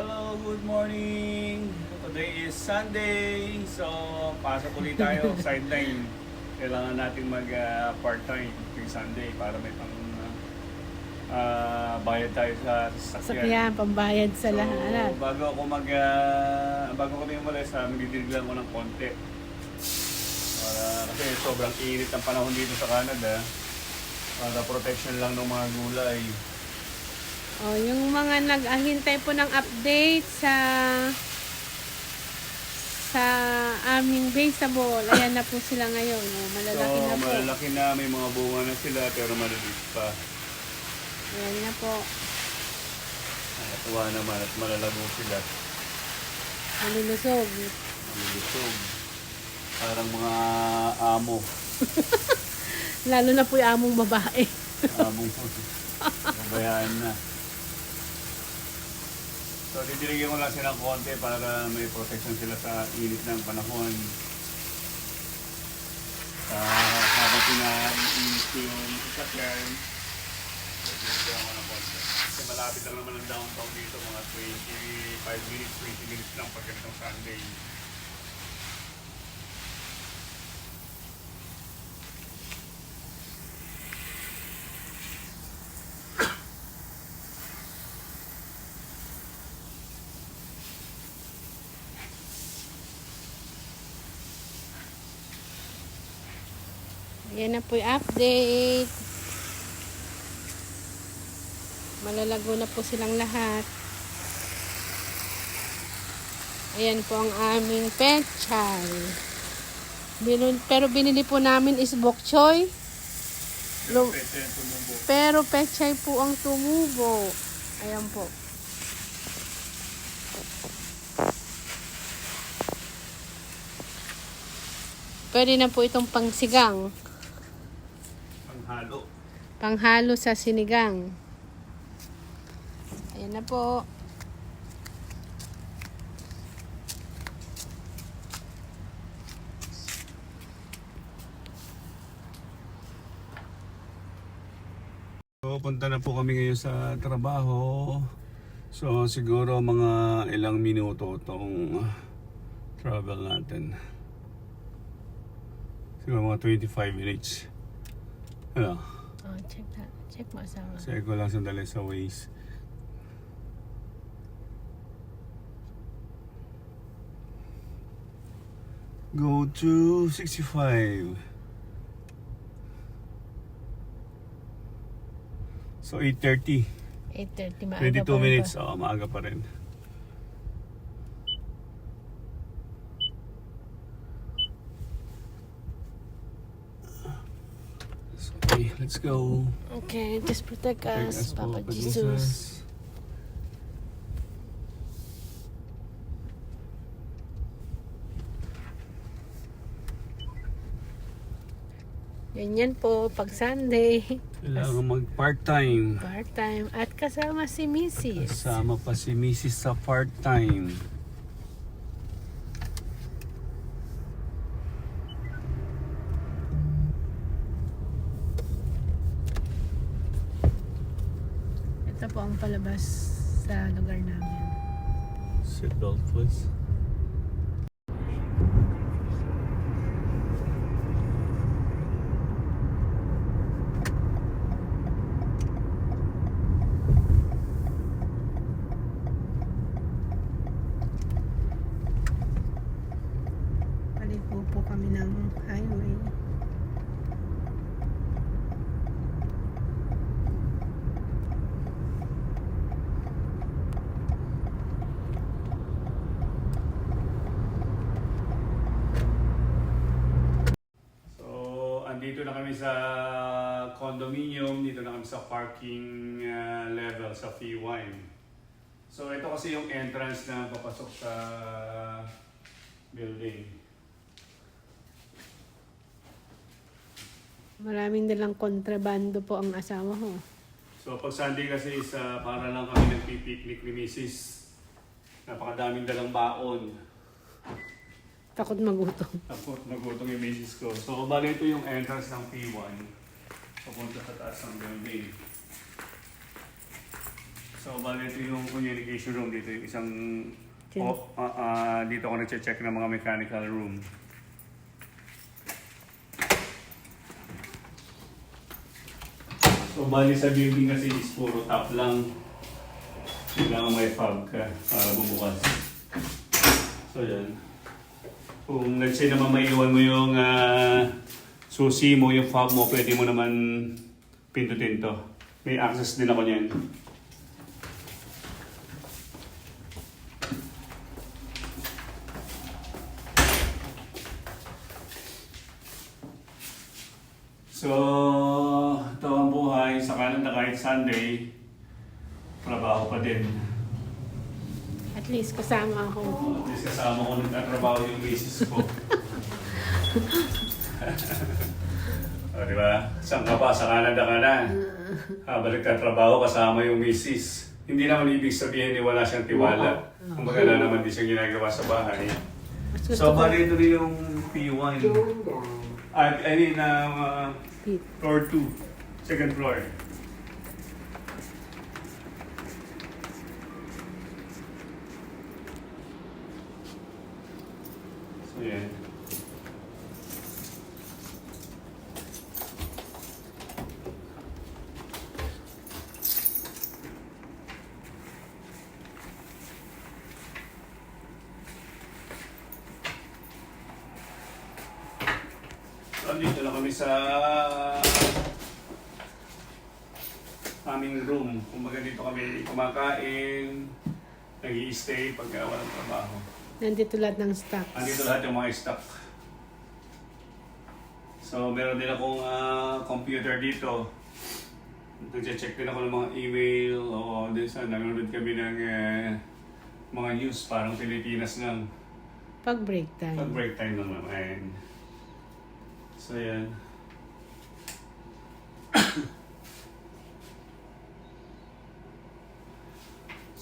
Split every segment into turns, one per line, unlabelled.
Hello, good morning. Today is Sunday. So, pasok ulit tayo. Sideline. Kailangan natin mag-part-time tuwing Sunday para may pang bayad tayo sa sasakyan.
Sakyan, pambayad sa
So,
lahat.
bago kami umalis, magdidilig lang ko ng konti. Kasi sobrang init ang panahon dito sa Canada. Para protection lang ng mga gulay.
Oh, yung mga nag-ahintay po ng update sa aming baseball, ayan na po sila ngayon. Oh, malalaki na po.
Malalaki na, may mga bunga na sila pero maliliit pa.
Ayan na po.
Nakatuwa naman at malalago sila.
Malulusog.
Malulusog. Parang mga amo.
Lalo na po yung among babae.
Among babayaan na. So, didiligyan ko lang sila ng konti para may protection sila sa init ng panahon. Habang pinaiinit ko yung sasakyan, didiligyan ko ng konti. Kasi malapit lang naman ang downtown dito, mga 25 minutes, 20 minutes lang pag ganitong Sunday.
Ayan na po yung update. Malalago na po silang lahat. Ayan po ang aming pechay. Pero binili po namin is bok choy. Pero pechay po ang tumubo. Ayan po. Pwede na po itong pangsigang.
Panghalo.
Panghalo sa sinigang. Ayan na po.
So, punta na po kami ngayon sa trabaho. So, siguro mga ilang minuto itong travel natin. Siguro mga 25 minutes. Ano?
Oh, check that. Check mo asawa.
Kasi ko lang sandali sa Waze. Go to 65. So 8:30.
8:30 maaga
22
pa rin
minutes.
pa.
Maaga pa rin. Okay, let's go.
Okay, just protect us,
Thank
Papa
po,
Jesus. Ganyan po, pag Sunday,
Kailangan mag-part-time.
part-time, at kasama si Mrs.
Kasama pa si Mrs. sa part-time.
Ito po ang palabas sa lugar namin.
Seatbelt please.
Paliko po kami ng highway.
Andito na kami sa condominium, dito na kami sa parking level sa P1. So ito kasi yung entrance na papasok sa building.
Maraming dalang kontrabando po ang asawa ko.
So pag Sunday kasi para lang kami nagpipiknik ni Mrs. Napakadaming dalang baon.
Takot magutom.
Takot nagutong yung Mrs. ko. So bali ito yung entrance ng P1. Papunta sa taas ng building. So, bali ito yung communication room dito. Yung isang,
Dyan.
dito ako nag-check ng mga mechanical room. So, bali sa building kasi is puro top lang. Kailangan may fob ka para bumukas. So, yan. Kung let's say naman maiwan mo yung susi mo, yung fob mo, pwede mo naman pindutin to. May access din ako niyan. So, ito ang buhay sa Canada kahit Sunday, trabaho pa din.
At least kasama ako.
At least kasama ko nagtatrabaho yung misis ko. O, di ba? Saan ka pa? Sa Canada ka na. Habang nagtatrabaho kasama yung misis. Hindi naman ibig sabihin ni wala siyang tiwala. Kung magala naman di siyang ginagawa sa bahay.
Mas gusto
So,
ko
bali ito rin yung P1. I mean, floor 2. Second floor. So, yan. Dito na kami sa aming room. Kumbaga dito kami kumakain, nag-i-stay pagka walang trabaho.
nandito lahat ng stocks.
Andito lahat yung mga stock. So meron din akong computer dito. Nag-check din ako ng mga email o din sa nanonood kami ng mga news parang Pilipinas lang.
Pag break time.
Pag break time lang naman. So, yan.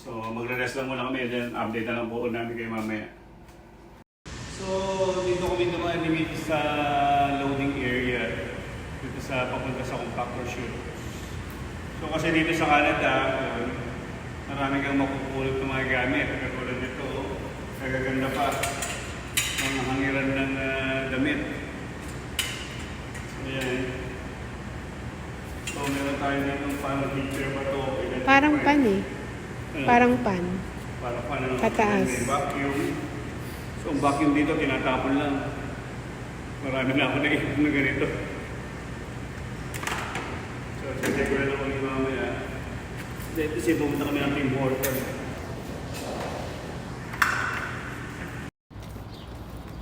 So, magre-rest lang muna kami, then update na lang po namin kayo mamaya. So, dito kami naman limit sa loading area. Dito sa papunta sa compactor chute. So, kasi dito sa Canada, marami kang mapupulot ng mga gamit. Katulad nito, nagaganda pa. Mga hangiran ng damit. Ayan. So, meron tayo dito parang picture ba ito?
Parang pan eh. Parang pan.
Parang pan. Ano?
Pataas.
May vacuum. So, ang vacuum dito, tinatapon lang. Marami na ako na-ipon na ganito. So, check ko na lang kung yung mamaya. Kasi pumunta kami ng Tim Hortons.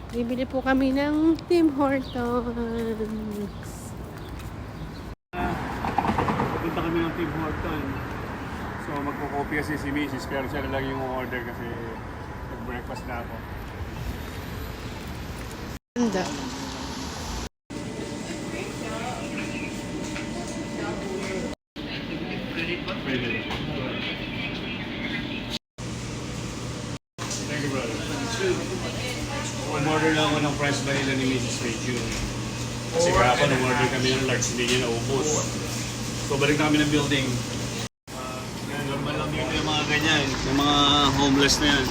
Bibili po kami ng Tim Hortons.
Pupunta kami ng Tim Hortons. So magkukopy kasi si Mrs. pero siya na lang yung order kasi nag-breakfast na ako.
Ganda.
Pwede. Thank you, brother. Umorder lang ako ng price by ni Mrs. Rachel. Kasi kahapon umorder kami ng large, hindi niya naubos. So balik na kami ng building. Yan, normal lang dito yung mga ganyan, yung mga homeless na yan.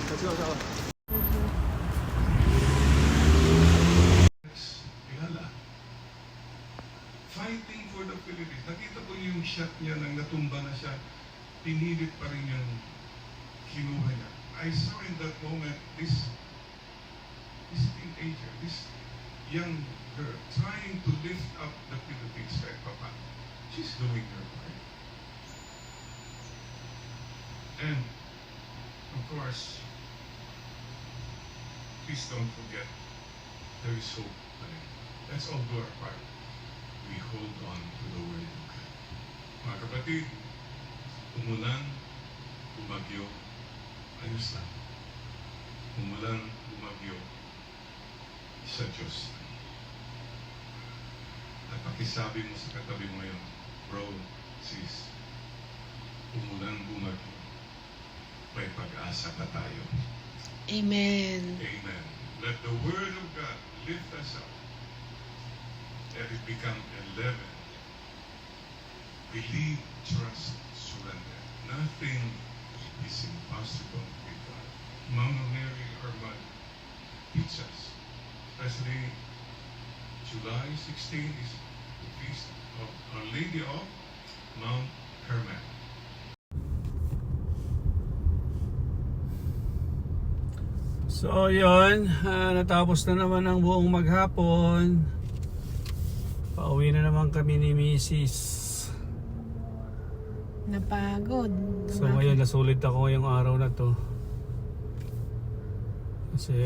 Let's go.
Kilala. Fighting for the Philippines. Nakita ko yung shot niya nang natumba na siya. Pinilit pa rin yung kinuha niya. I saw in that moment this teenager, this young girl trying to lift up the Philippines kahit papa. She's doing her part. And of course, please don't forget there is hope. Let's all do our part. We hold on to the word of God. Mga kapatid, umulan, bumagyo, ayos lang. Umulan, bumagyo, sa Diyos. At pakisabi mo sa katabi mo ngayon, bro, sis, umulan, bumagyo, may pag-asa pa tayo.
Amen.
Amen. Let the word of God lift us up. Let it become a leaven Believe, trust, surrender. Nothing is impossible with God. Mama Mary, our mother, teaches us, especially July 16 is the feast of Our Lady of Mount Carmel.
So yun, natapos na naman ang buong maghapon. Pauwi na naman kami ni Mrs.
Napagod.
So ngayon nasulit ako ngayong araw na to. Kasi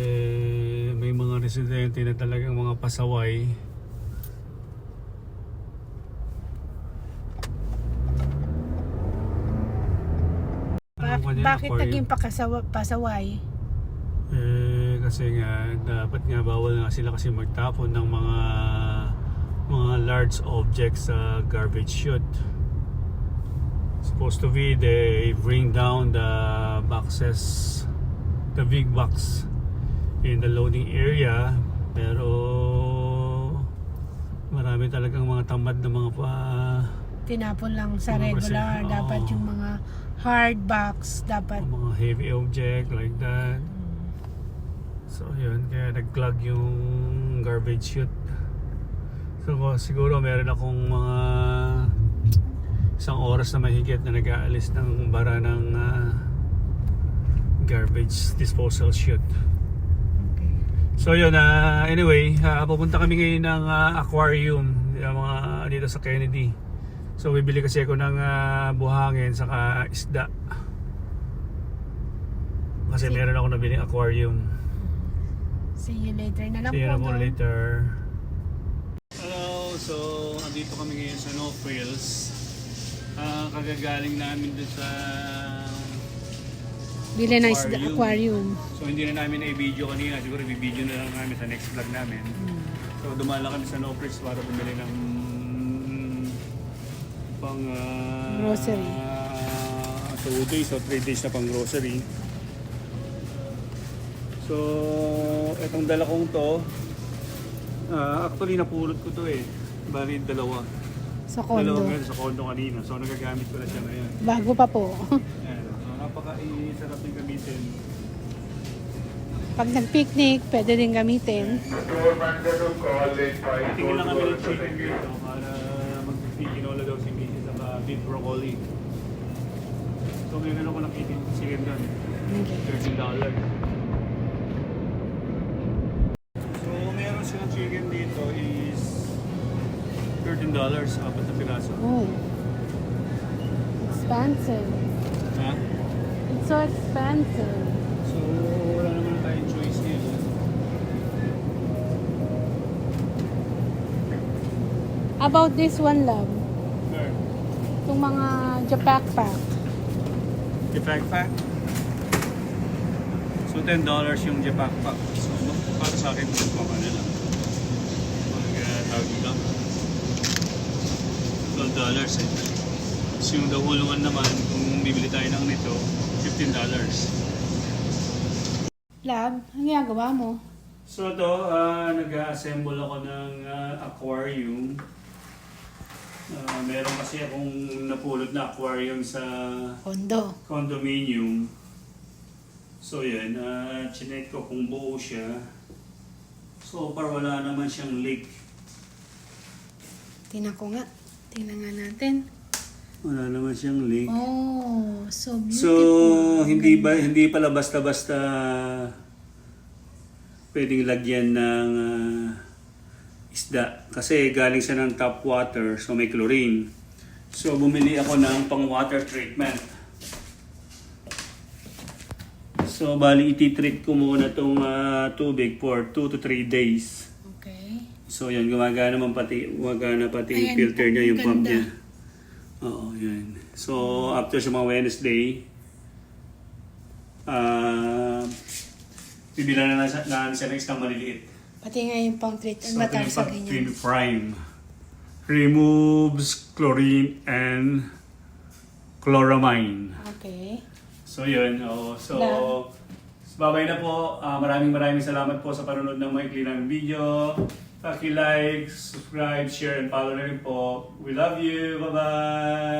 may mga residente na talagang mga pasaway.
Bakit naging pasaway?
Kasi nga dapat nga bawal nga sila kasi magtapon ng mga large objects sa garbage chute. Supposed to be they bring down the boxes, the big box in the loading area, pero marami talagang mga tamad na mga
Tinapon lang sa
Mga
regular.
kasi,
Dapat
oo.
yung mga hard box. Dapat.
mga heavy object like that. So yun, kaya nag-clog yung garbage chute. So siguro meron akong mga isang oras na mahigit na nag-aalis ng bara ng garbage disposal chute.
Okay.
So yun, anyway, pupunta kami ngayon ng aquarium mga dito sa Kennedy. So bibili kasi ako ng buhangin saka isda. Kasi meron ako nabili aquarium.
See you later na lang
See you
po.
na po later. Hello, so andito kami ngayon sa North Wales. Kagagaling namin dun sa
Bili ng isda, aquarium.
So hindi na namin na-video kanina, siguro i-video na lang namin sa next vlog namin. So dumaan lang kami sa North Wales para bumili ng pang
Grocery.
2 days o 3 days na pang grocery. So etong dala kong to, actually napulot ko to bali dalawa.
Sa condo.
Dalawa ngayon sa condo kanina. So nagagamit ko na siya ngayon.
Bago pa po.
Ayan. So napaka-sarap din gamitin.
Pag nag-picnic, pwede din gamitin.
Tingin lang kami ng chicken dito para mag-tinola daw si Mrs. sa beef broccoli. So meron ako nakita chicken doon.
Okay.
$13. So meron silang chicken dito is $13, 4 na piraso.
Oh. Expensive.
Ha?
It's so expensive.
So wala naman tayong choice dito.
About this one, love.
Sure.
Itong mga Japak pack.
Japak pack. So $10 yung Japak pack. So para sa akin, mga ano lang. Tawag dito. $12 So yung the whole one naman, kung bibili tayo ng nito, $15.
Love, ang ginagawa mo?
So ito, nag-assemble ako ng aquarium. Meron kasi akong napulot na aquarium sa
Condo.
condominium. So yan, chinek ko kung buo siya. So far wala naman siyang leak.
Tingnan ko nga. Tingnan nga natin.
Wala naman siyang leak.
Oh, so beautiful.
So hindi pala basta-basta pwedeng lagyan ng isda kasi galing siya ng tap water, so may chlorine. So bumili ako ng pang water treatment. So bali iti-treat ko muna tong tubig for 2 to 3 days.
Okay.
So yan, gumagana pati yung
Ayan,
filter niya, yung pump
ganda.
niya. Oo, yan. So after sa mga Wednesday, bibilan na siya ng isang maliliit.
Pati nga yung pang treat.
So
Ano
ito yung
sa ganyan?
Prime. Removes chlorine and chloramine.
Okay.
So yun. So babay na po. Maraming salamat po sa panonood ng maikli ng video. Paki-like, subscribe, share, and follow na rin po. We love you. Bye-bye!